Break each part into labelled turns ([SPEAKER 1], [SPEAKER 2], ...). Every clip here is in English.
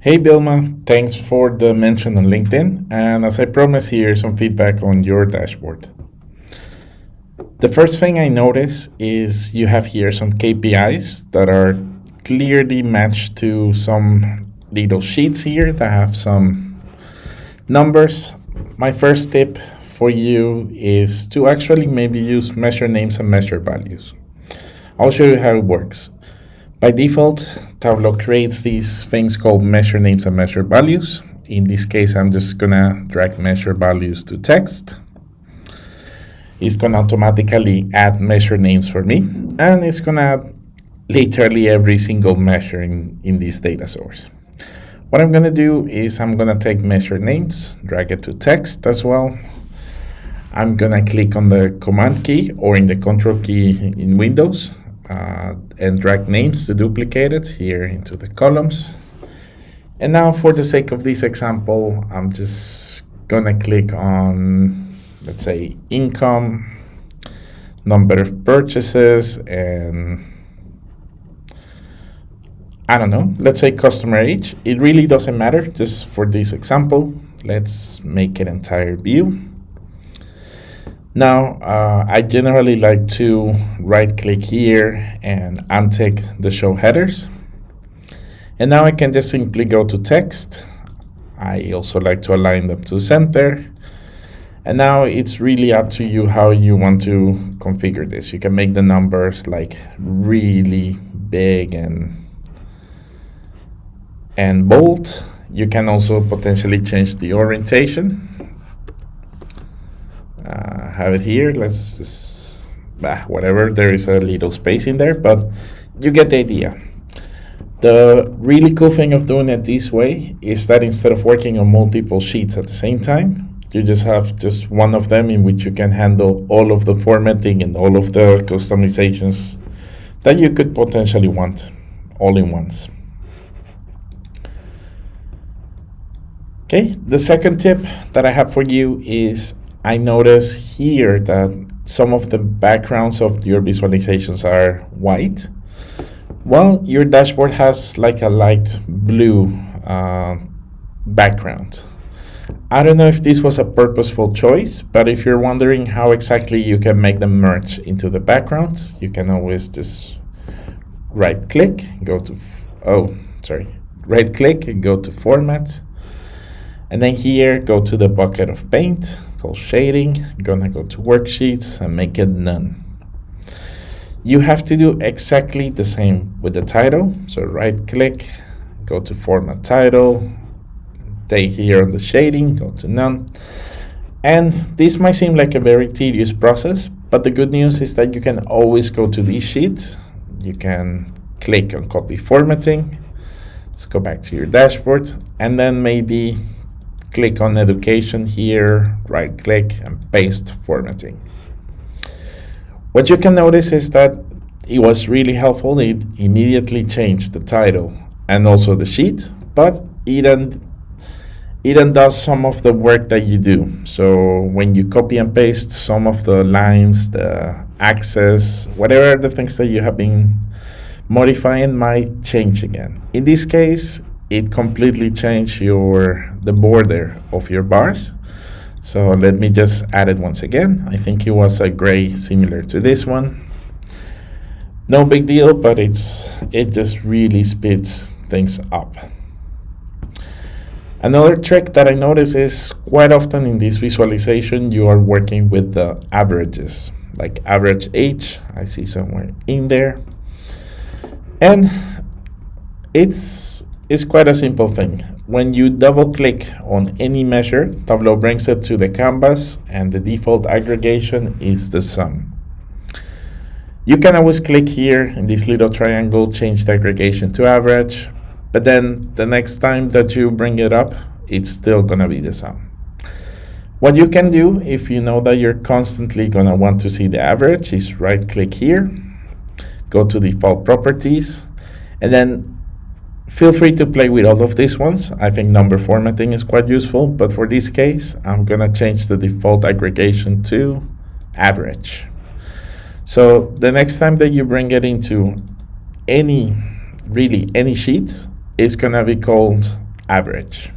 [SPEAKER 1] Hey Vilma, thanks for the mention on LinkedIn. And as I promised, here some feedback on your dashboard. The first thing I notice is you have here some KPIs that are clearly matched to some little sheets here that have some numbers. My first tip for you is to actually maybe use measure names and measure values. I'll show you how it works. By default, Tableau creates these things called measure names and measure values. In this case, I'm just gonna drag measure values to text. It's gonna automatically add measure names for me, and it's gonna add literally every single measure in this data source. What I'm gonna do is I'm gonna take measure names, drag it to text as well. I'm gonna click on the command key or in the control key in Windows, and drag names to duplicate it here into the columns. And now for the sake of this example, I'm just gonna click on, let's say, income, number of purchases, and I don't know, let's say customer age. It really doesn't matter, just for this example. Let's make an entire view. Now, I generally like to right-click here and untick the show headers. And now I can just simply go to text. I also like to align them to center. And now it's really up to you how you want to configure this. You can make the numbers like really big and bold. You can also potentially change the orientation. Have it here. Let's just whatever. There is a little space in there, but you get the idea. The really cool thing of doing it this way is that instead of working on multiple sheets at the same time, you just have just one of them in which you can handle all of the formatting and all of the customizations that you could potentially want all in once. Okay, the second tip that I have for you is I notice here that some of the backgrounds of your visualizations are white. Well, your dashboard has like a light blue background. I don't know if this was a purposeful choice, but if you're wondering how exactly you can make them merge into the background, you can always just right-click, right-click and go to Format. And then here, go to the bucket of paint called shading. I'm gonna go to worksheets and make it none. You have to do exactly the same with the title. So right click, go to format title, stay here on the shading, go to none. And this might seem like a very tedious process, but the good news is that you can always go to this sheet. You can click on copy formatting. Let's go back to your dashboard and then maybe click on education here, right click and paste formatting. What you can notice is that it was really helpful. It immediately changed the title and also the sheet, but it undoes some of the work that you do. So when you copy and paste some of the lines, the access, whatever the things that you have been modifying might change again. In this case, it completely changed the border of your bars. So let me just add it once again. I think it was a gray similar to this one. No big deal, but it just really speeds things up. Another trick that I notice is quite often in this visualization you are working with the averages, like average age. I see somewhere in there. And it's quite a simple thing. When you double click on any measure, Tableau brings it to the canvas and the default aggregation is the sum. You can always click here in this little triangle, change the aggregation to average, but then the next time that you bring it up, it's still gonna be the sum. What you can do if you know that you're constantly gonna want to see the average is right click here, go to default properties, and then feel free to play with all of these ones. I think number formatting is quite useful, but for this case, I'm gonna change the default aggregation to average. So the next time that you bring it into any sheet, it's gonna be called average.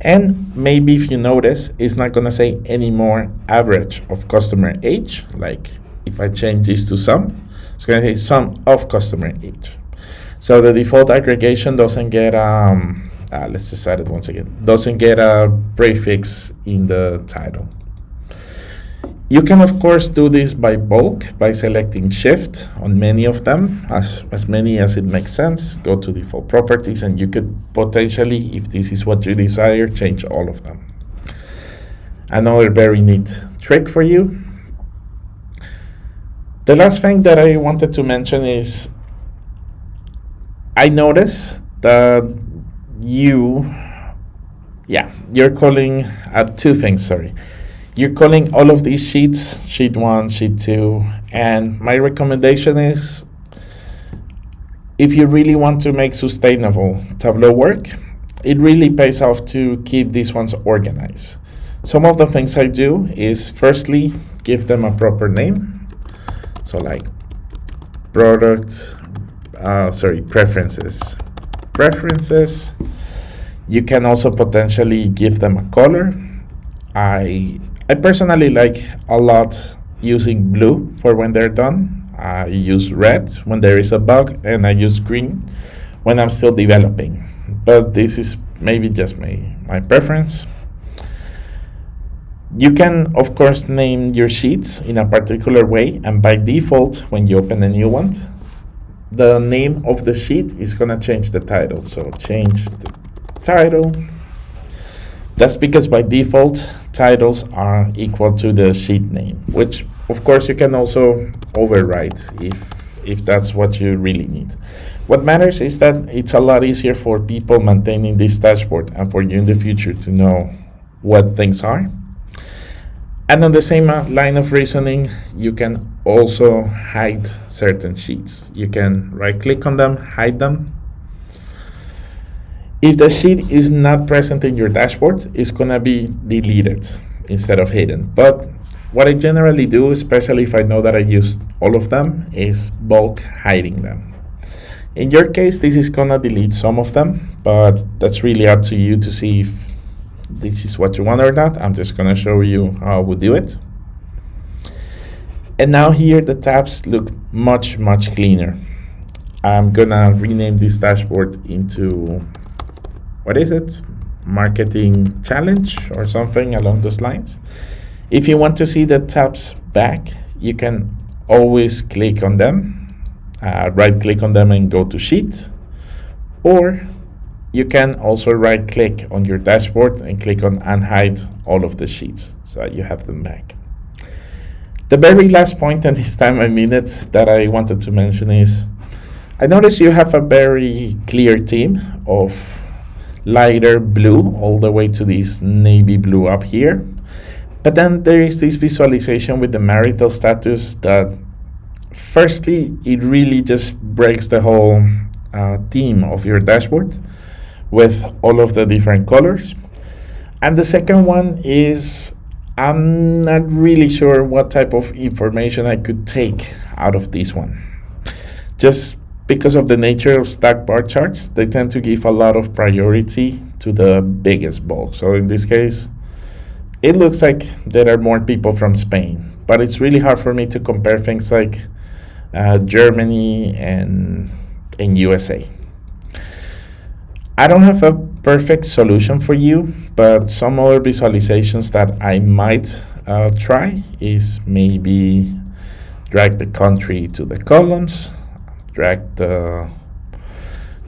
[SPEAKER 1] And maybe if you notice, it's not going to say anymore average of customer age. Like if I change this to sum, it's going to say sum of customer age. So the default aggregation doesn't get, let's decide it once again, doesn't get a prefix in the title. You can, of course, do this by bulk, by selecting Shift on many of them, as many as it makes sense. Go to default properties, and you could potentially, if this is what you desire, change all of them. Another very neat trick for you. The last thing that I wanted to mention is I noticed that you're calling two things, sorry. You're calling all of these sheets, sheet 1, sheet 2, and my recommendation is if you really want to make sustainable Tableau work, it really pays off to keep these ones organized. Some of the things I do is firstly give them a proper name. So like preferences. You can also potentially give them a color. I personally like a lot using blue for when they're done. I use red when there is a bug, and I use green when I'm still developing. But this is maybe just my preference. You can, of course, name your sheets in a particular way, and by default, when you open a new one, the name of the sheet is going to change the title. So change the title. That's because by default, titles are equal to the sheet name, which of course you can also overwrite if that's what you really need. What matters is that it's a lot easier for people maintaining this dashboard and for you in the future to know what things are. And on the same line of reasoning, you can also hide certain sheets. You can right click on them, hide them. If the sheet is not present in your dashboard, it's going to be deleted instead of hidden. But what I generally do, especially if I know that I used all of them, is bulk hiding them. In your case, this is going to delete some of them, but that's really up to you to see if this is what you want or not. I'm just going to show you how I would do it. And now here the tabs look much, much cleaner. I'm going to rename this dashboard into... what is it? Marketing challenge or something along those lines. If you want to see the tabs back, you can always click on them, right click on them and go to sheet, or you can also right click on your dashboard and click on unhide all of the sheets so you have them back. The very last point, and this time I mean it, that I wanted to mention is I notice you have a very clear theme of lighter blue all the way to this navy blue up here, but then there is this visualization with the marital status that firstly it really just breaks the whole theme of your dashboard with all of the different colors. And the second one is I'm not really sure what type of information I could take out of this one. Just because of the nature of stack bar charts, they tend to give a lot of priority to the biggest bulk. So in this case, it looks like there are more people from Spain, but it's really hard for me to compare things like Germany and USA. I don't have a perfect solution for you, but some other visualizations that I might try is maybe drag the country to the columns, drag the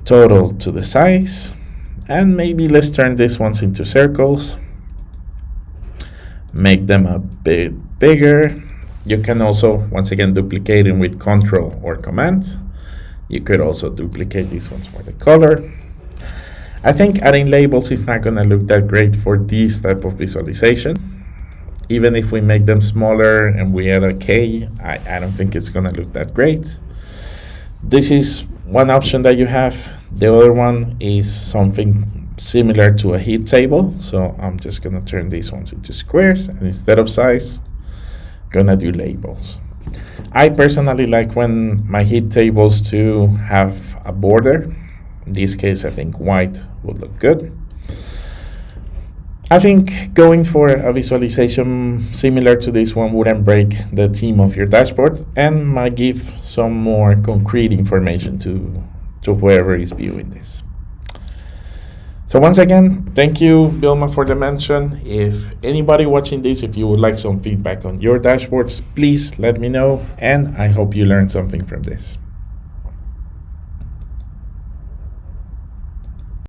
[SPEAKER 1] total to the size, and maybe let's turn these ones into circles, make them a bit bigger. You can also, once again, duplicate them with Control or Command. You could also duplicate these ones for the color. I think adding labels is not going to look that great for this type of visualization. Even if we make them smaller and we add a K, I don't think it's going to look that great. This is one option that you have. The other one is something similar to a heat table. So I'm just going to turn these ones into squares, and instead of size, going to do labels. I personally like when my heat tables to have a border. In this case, I think white would look good. I think going for a visualization similar to this one wouldn't break the theme of your dashboard and might give some more concrete information to whoever is viewing this. So once again, thank you, Vilma, for the mention. If anybody watching this, if you would like some feedback on your dashboards, please let me know, and I hope you learned something from this.